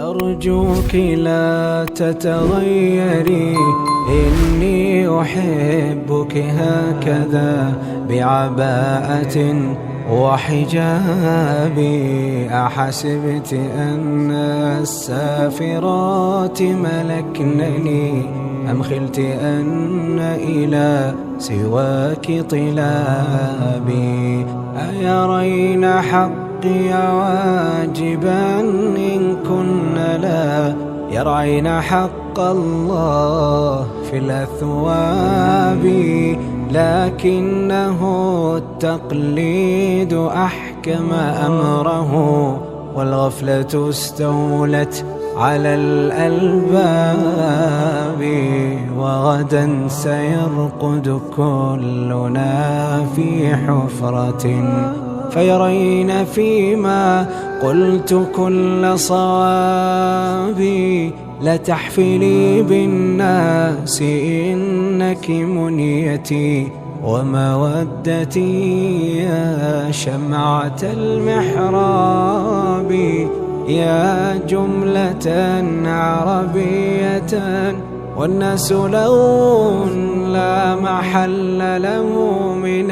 أرجوك لا تتغيري، إني أحبك هكذا بعباءة وحجابي. أحسبت أن السافرات ملكنني، أم خلت أن إلى سواك طلابي؟ أيرين حقي واجبا إن كن لا يرعين حق الله في الأثواب. لكنه التقليد أحكم أمره، والغفلة استولت على الألباب. وغدا سيرقد كلنا في حفرة، فيرين فيما قلت كل صوابي. لتحفلي بالناس إنك منيتي ومودتي، يا شمعة المحراب. يا جملة عربية والناس لون لا محل له من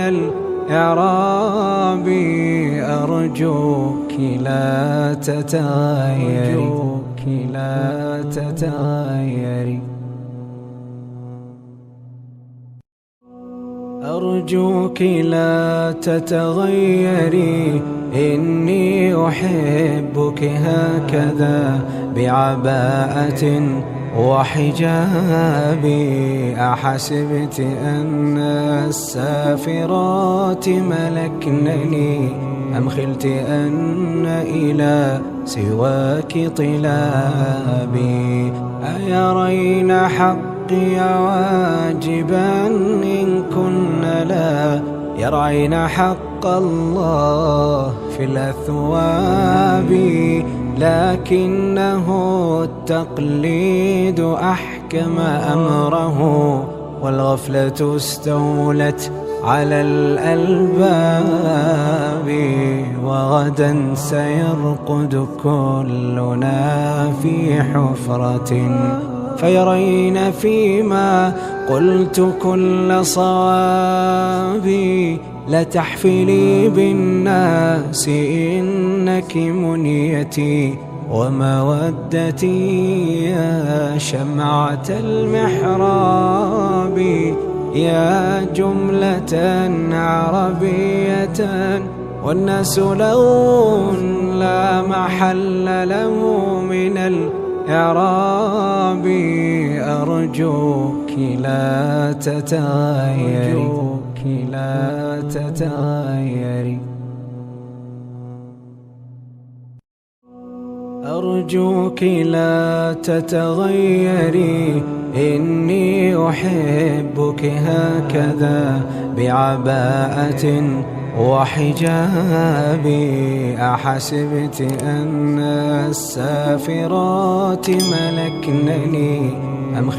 الإعراب. أرجوك لا تتغيري، لا تتغيري. أرجوك لا تتغيري، إني أحبك هكذا بعباءة وحجابي. أحسبت أن السافرات ملكنني، أم خلت أن إلى سواك طلابي؟ أيرين حقي واجبا إن كن لا يرعين حق الله في الأثواب. لكنه التقليد أحكم أمره، والغفلة استولت على الألباب. وغدا سيرقد كلنا في حفرة، فيرين فيما قلت كل صوابي. لتحفلي بالناس إنك منيتي ومودتي، يا شمعة المحراب. يا جملة عربية والناس لون لا محل له من الإعراب. أرجوك لا تتغيري، لا تتغيري. أرجوك لا تتغيري، إني أحبك هكذا بعباءة وحجابي. أحسبت أن السافرات ملكنني، أم